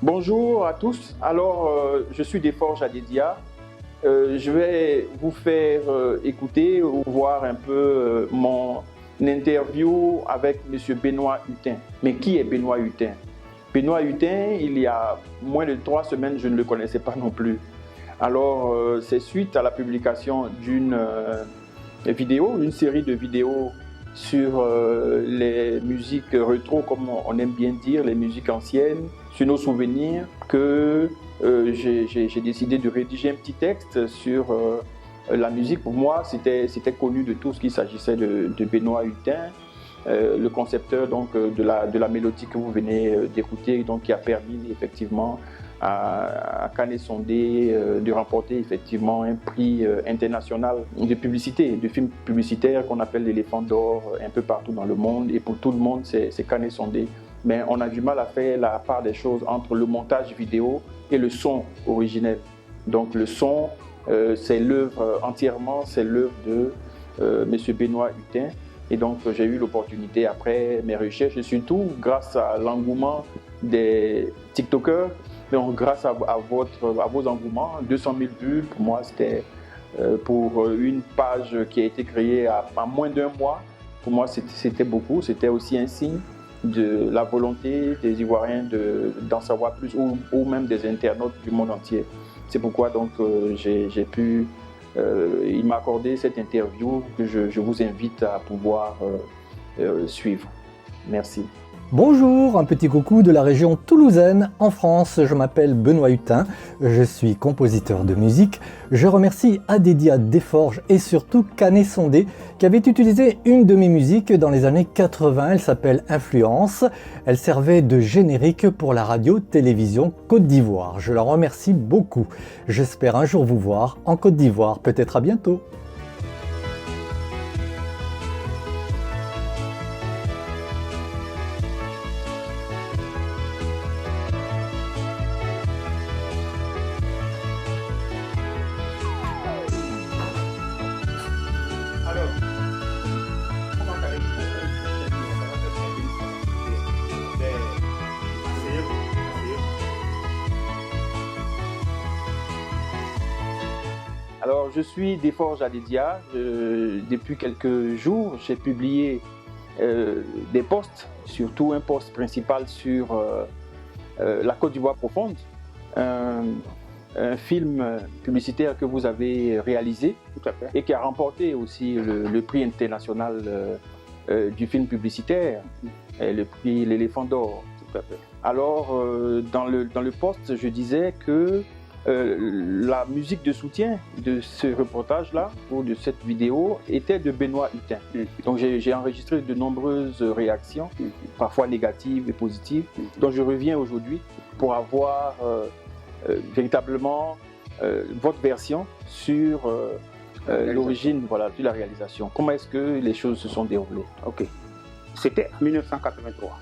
Bonjour à tous. Alors, je suis Desforges Adédia. Je vais vous faire écouter ou voir un peu mon interview avec M. Benoît Hutin. Mais qui est Benoît Hutin? Benoît Hutin, il y a moins de 3 semaines, je ne le connaissais pas non plus. Alors, c'est suite à la publication d'une vidéo, une série de vidéos sur les musiques rétro, comme on aime bien dire, les musiques anciennes, sur nos souvenirs, que j'ai décidé de rédiger un petit texte sur la musique. Pour moi, c'était connu de tous qu'il s'agissait de Benoît Hutin, le concepteur donc, de la mélodie que vous venez d'écouter, donc, qui a permis effectivement à Canet Sondé de remporter effectivement un prix international de publicité, de films publicitaires qu'on appelle l'éléphant d'or un peu partout dans le monde. Et pour tout le monde, c'est Canet Sondé. Mais on a du mal à faire la part des choses entre le montage vidéo et le son originel. Donc le son, c'est l'œuvre entièrement, c'est l'œuvre de M. Benoît Hutin. Et donc j'ai eu l'opportunité après mes recherches, et surtout grâce à l'engouement des TikTokers. Donc, grâce à vos engouements, 200 000 vues, pour moi, c'était pour une page qui a été créée en moins d'un mois. Pour moi, c'était beaucoup. C'était aussi un signe de la volonté des Ivoiriens d'en savoir plus, ou même des internautes du monde entier. C'est pourquoi donc, il m'a accordé cette interview que je vous invite à pouvoir suivre. Merci. Bonjour, un petit coucou de la région toulousaine en France. Je m'appelle Benoît Hutin, je suis compositeur de musique. Je remercie Adédia Desforges et surtout Canet Sondé qui avait utilisé une de mes musiques dans les années 80. Elle s'appelle Influence. Elle servait de générique pour la radio-télévision Côte d'Ivoire. Je la remercie beaucoup. J'espère un jour vous voir en Côte d'Ivoire. Peut-être à bientôt. Alors, je suis Desforges Adédia. Depuis quelques jours, j'ai publié des posts, surtout un post principal sur la Côte d'Ivoire profonde, un film publicitaire que vous avez réalisé et qui a remporté aussi le prix international du film publicitaire, le prix L'Éléphant d'or. Alors, dans le post, je disais que la musique de soutien de ce reportage-là, ou de cette vidéo, était de Benoît Hutin. Donc j'ai enregistré de nombreuses réactions, parfois négatives et positives. Donc je reviens aujourd'hui pour avoir véritablement votre version sur l'origine, voilà, de la réalisation. Comment est-ce que les choses se sont déroulées? Ok. C'était en 1983.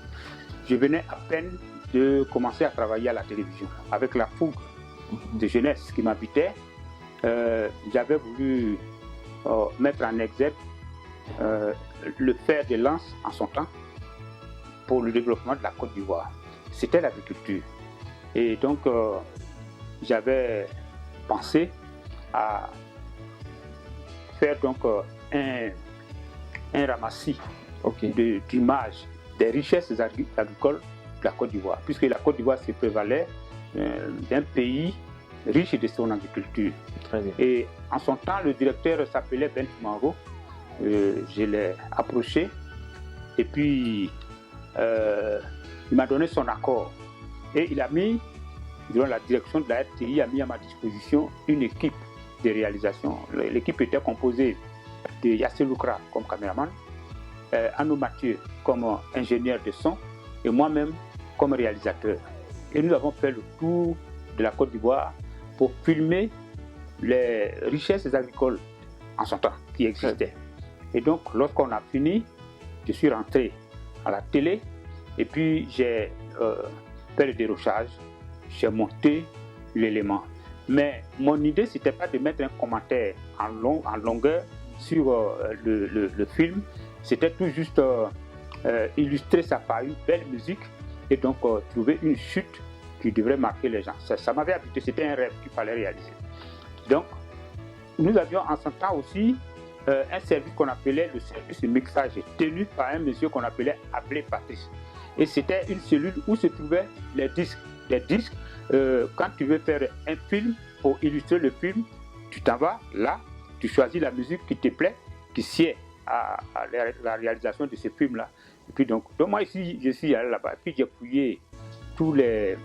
Je venais à peine de commencer à travailler à la télévision avec la fougue de jeunesse qui m'habitait. J'avais voulu mettre en exergue le fer de lance en son temps pour le développement de la Côte d'Ivoire. C'était l'agriculture. Et donc, j'avais pensé à faire donc un ramassis d'images des richesses agricoles de la Côte d'Ivoire, puisque la Côte d'Ivoire se prévalait d'un pays riche de son agriculture. Très bien. Et en son temps, le directeur s'appelait Ben Mango. Je l'ai approché et puis il m'a donné son accord. Et il a mis, durant la direction de la RTI, a mis à ma disposition une équipe de réalisation. L'équipe était composée de Yassé Loukra comme caméraman, Anou Mathieu comme ingénieur de son et moi-même comme réalisateur. Et nous avons fait le tour de la Côte d'Ivoire pour filmer les richesses agricoles en son temps qui existaient. Et donc, lorsqu'on a fini, je suis rentré à la télé et puis j'ai fait le dérochage, j'ai monté l'élément. Mais mon idée, ce n'était pas de mettre un commentaire en longueur sur le film, c'était tout juste illustrer ça par une belle musique et donc trouver une chute qui devrait marquer les gens. Ça m'avait habité, c'était un rêve qu'il fallait réaliser. Donc, nous avions en ce temps aussi un service qu'on appelait le service de mixage, tenu par un monsieur qu'on appelait Ablé Patrice. Et c'était une cellule où se trouvaient les disques. Les disques, quand tu veux faire un film, pour illustrer le film, tu t'en vas là, tu choisis la musique qui te plaît, qui sied à la réalisation de ce film-là. Et puis donc moi ici, je suis allé là-bas, puis j'ai fouillé tous les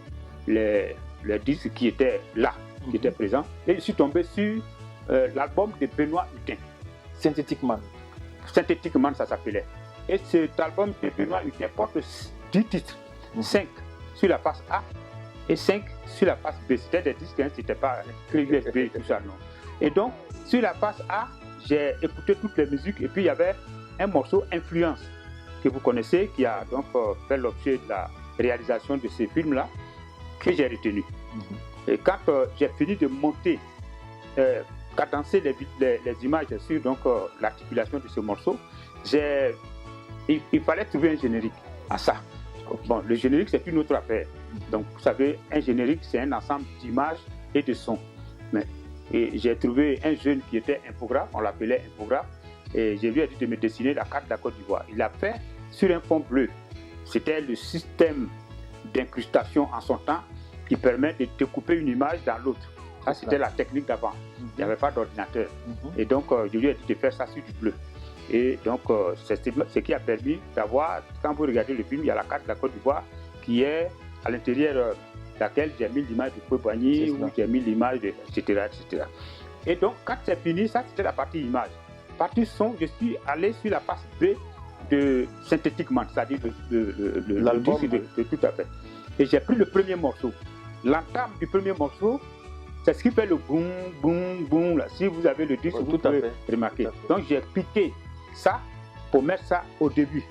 disques qui étaient là, qui étaient présents, et je suis tombé sur l'album de Benoît Hutin. Synthetic Man. Synthetic Man, ça s'appelait. Et cet album de Benoît Hutin porte 10 titres, 5 sur la face A et 5 sur la face B. C'était des disques, hein, c'était pas clé USB et tout ça, non. Et donc, sur la face A, j'ai écouté toutes les musiques, et puis il y avait un morceau Influence que vous connaissez, qui a donc fait l'objet de la réalisation de ces films-là, que j'ai retenu. Et quand j'ai fini de monter, cadencer les images sur donc l'articulation de ce morceau, il fallait trouver un générique à ça. Bon, le générique, c'est une autre affaire. Donc, vous savez, un générique, c'est un ensemble d'images et de sons. Et j'ai trouvé un jeune qui était infographe, on l'appelait infographe, et j'ai lui dit de me dessiner la carte de la Côte d'Ivoire. Il l'a fait sur un fond bleu. C'était le système d'incrustation en son temps qui permet de découper une image dans l'autre. Ça, c'était la technique d'avant. Il n'y avait pas d'ordinateur. Et donc, je lui ai dit de faire ça sur du bleu. Et donc, c'est ce qui a permis d'avoir, quand vous regardez le film, il y a la carte de la Côte d'Ivoire qui est à l'intérieur de laquelle j'ai mis l'image de Koué-Boigny, ou j'ai mis l'image de etc., etc. Et donc, quand c'est fini, ça c'était la partie image. Partie son, je suis allé sur la face B de Synthetic Man, c'est-à-dire l'album de tout à fait. Et j'ai pris le premier morceau. L'entame du premier morceau, c'est ce qui fait le boum, boum, boum. Là. Si vous avez le disque, vous pouvez remarquer. Donc j'ai piqué ça pour mettre ça au début,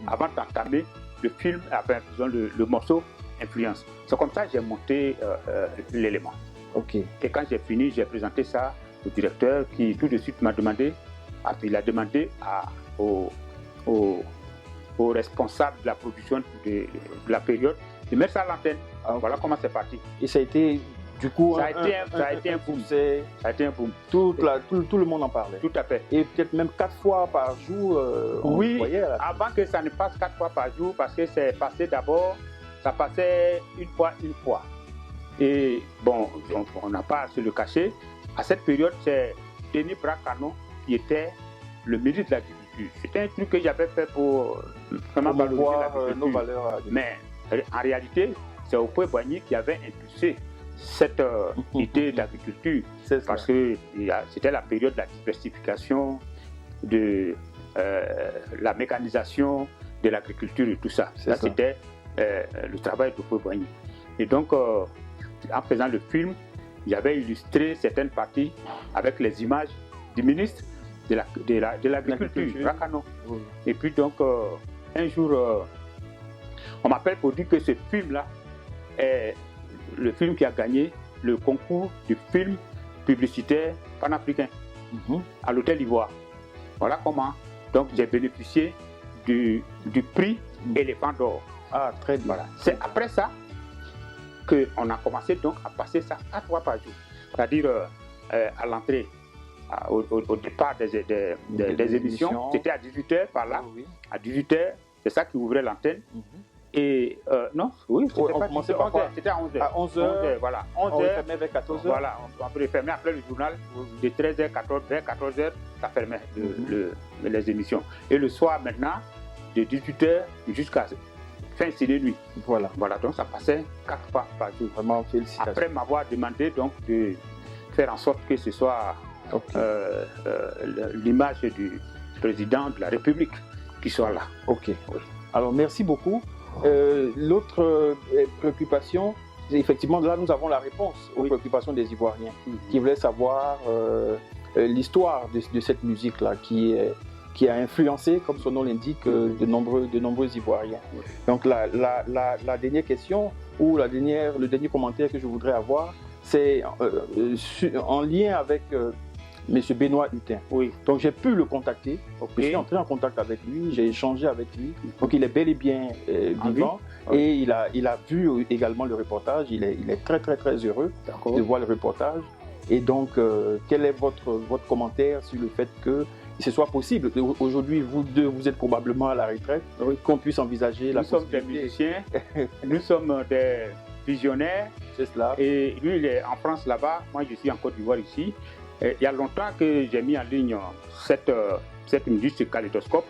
avant d'entamer le film, enfin, disons, le morceau Influence. C'est comme ça que j'ai monté l'élément. Et quand j'ai fini, j'ai présenté ça au directeur qui tout de suite m'a demandé, il a demandé au responsable de la production de la période de mettre ça à l'antenne. Voilà comment c'est parti. Et ça a été du coup ça a été un boom. Ça a été un boom. Tout le monde en parlait. Tout à fait. Et peut-être même 4 fois par jour. Oui, avant que ça ne passe 4 fois par jour, parce que c'est passé d'abord, ça passait une fois. Et bon, on n'a pas à se le cacher. À cette période, c'est Denis Bracano qui était le ministre de l'Agriculture. C'était un truc que j'avais fait pour vraiment valoriser nos valeurs. Mais en réalité, c'est Koué-Boigny qui avait impulsé cette idée d'agriculture, parce que c'était la période de la diversification, de la mécanisation de l'agriculture et tout ça. Ça, c'était le travail de Koué-Boigny. Et donc, en faisant le film, j'avais illustré certaines parties avec les images du ministre de l'Agriculture, Bracano. Et puis donc, un jour, on m'appelle pour dire que ce film-là est le film qui a gagné le concours du film publicitaire panafricain à l'Hôtel Ivoire. Voilà comment. Donc, j'ai bénéficié du prix Éléphant d'Or. Ah, très bien. Voilà. C'est après ça qu'on a commencé donc à passer ça 4 fois par jour. C'est-à-dire à l'entrée, au départ des émissions, c'était à 18h par là. À 18h, c'est ça qui ouvrait l'antenne. Et non, oui, c'était pas 11h, c'était à 11h. À 11h, voilà. 11h, on fermait vers 14h. Voilà, on peut fermer après le journal de 13h, 14h, vers 14h, ça fermait les émissions. Et le soir maintenant, de 18h jusqu'à fin de nuit. Voilà, donc ça passait 4 fois par jour. Vraiment, félicitations. Après m'avoir demandé donc de faire en sorte que ce soit l'image du président de la République qui soit là. Oui. Alors, merci beaucoup. L'autre préoccupation, effectivement, là, nous avons la réponse aux préoccupations des Ivoiriens qui voulaient savoir l'histoire de cette musique-là qui a influencé, comme son nom l'indique, de nombreux Ivoiriens. Donc la dernière question ou le dernier commentaire que je voudrais avoir, c'est en lien avec M. Benoît Hutin. Donc j'ai pu le contacter, je suis entré en contact avec lui, j'ai échangé avec lui, donc il est bel et bien vivant. Et il a vu également le reportage. Il est très, très, très heureux de voir le reportage. Et donc, quel est votre commentaire sur le fait que ce soit possible? Aujourd'hui, vous deux, vous êtes probablement à la retraite, qu'on puisse envisager la possibilité. Nous sommes des musiciens, nous sommes des visionnaires. C'est cela. Et lui, il est en France là-bas, moi je suis en Côte d'Ivoire ici. Et il y a longtemps que j'ai mis en ligne cette musique, ce kaléidoscope.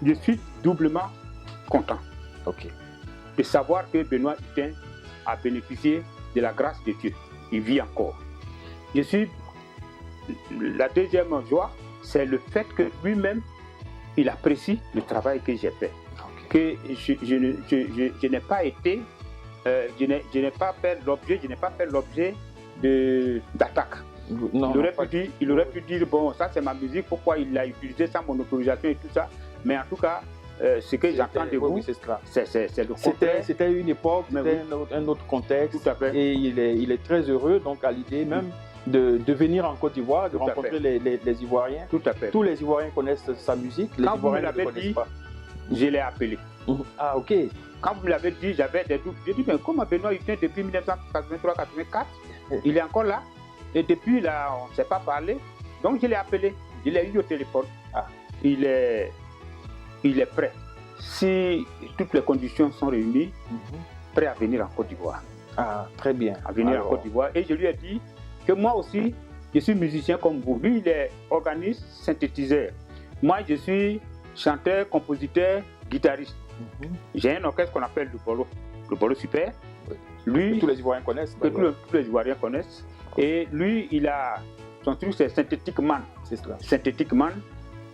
Je suis doublement content de savoir que Benoît Hutin a bénéficié de la grâce de Dieu. Il vit encore. La deuxième joie, c'est le fait que lui-même, il apprécie le travail que j'ai fait. Que je n'ai pas été, je n'ai pas fait l'objet d'attaque. Il aurait pu dire, bon, ça c'est ma musique, pourquoi il l'a utilisé sans mon autorisation et tout ça. Mais en tout cas, ce que j'entends de vous, c'est le contraire. C'était une époque, c'était un autre contexte. Tout à fait. Et il est très heureux, donc à l'idée même de venir en Côte d'Ivoire, de rencontrer les Ivoiriens. Tout à fait. Tous les Ivoiriens connaissent sa musique, les Ivoiriens ne le connaissent pas. Je l'ai appelé. Ah, ok. Quand vous me l'avez dit, j'avais des doutes. J'ai dit, mais comment Benoît Hutin, depuis 1983-84, il est encore là? Et depuis là, on ne s'est pas parlé. Donc je l'ai appelé. Je l'ai eu au téléphone. Il est prêt. Si toutes les conditions sont réunies, prêt à venir en Côte d'Ivoire. Ah, très bien. À venir en Côte d'Ivoire. Et je lui ai dit que moi aussi, je suis musicien comme vous. Lui, il est organiste, synthétiseur. Moi, je suis chanteur, compositeur, guitariste. J'ai un orchestre qu'on appelle le Bolo Super. Lui, que tous les Ivoiriens connaissent. Que tous les Ivoiriens connaissent. Et lui, son truc, c'est Synthetic Man. C'est cela. Synthetic Man.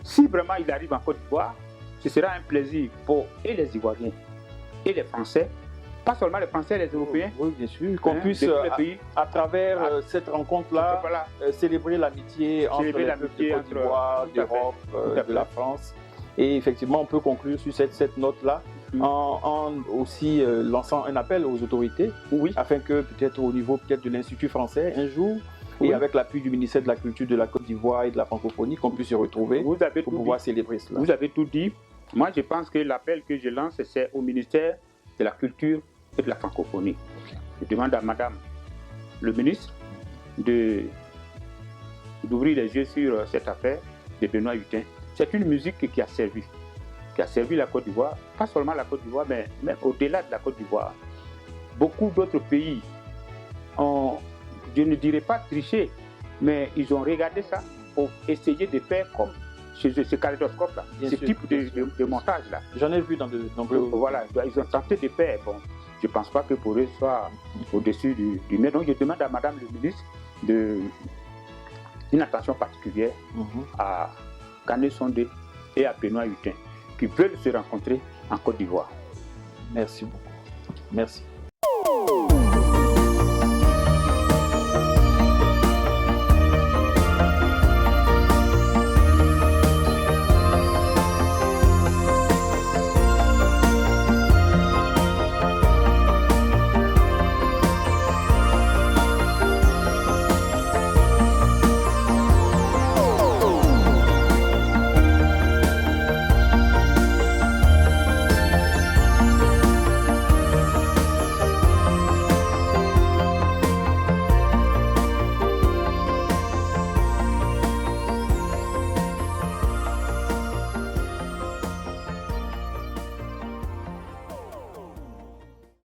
Si vraiment il arrive en Côte d'Ivoire, ce sera un plaisir pour et les Ivoiriens et les Français, pas seulement les Français et les Européens. Oui, bien sûr. Qu'on puisse, à travers cette rencontre-là, célébrer l'amitié entre les peuples de Côte d'Ivoire, d'Europe, de la France. Et effectivement, on peut conclure sur cette note-là en aussi lançant un appel aux autorités, afin que peut-être au niveau de l'Institut français, un jour, et avec l'appui du ministère de la Culture de la Côte d'Ivoire et de la francophonie, qu'on puisse se retrouver pour pouvoir célébrer cela. Vous avez tout dit. Moi, je pense que l'appel que je lance, c'est au ministère de la Culture et de la francophonie. Je demande à Madame le ministre d'ouvrir les yeux sur cette affaire de Benoît Hutin. C'est une musique qui a servi la Côte d'Ivoire, pas seulement la Côte d'Ivoire, mais même au-delà de la Côte d'Ivoire. Beaucoup d'autres pays ont, je ne dirais pas triché, mais ils ont regardé ça pour essayer de faire comme ce kaléidoscope-là, ce type de montage-là. J'en ai vu dans de nombreux... Voilà, ils ont tenté de faire. Bon, je ne pense pas que pour eux soit au-dessus du mais donc je demande à Madame le ministre une attention particulière à Kane Sondé et à Benoît Hutin, qui veulent se rencontrer en Côte d'Ivoire. Merci beaucoup. Merci.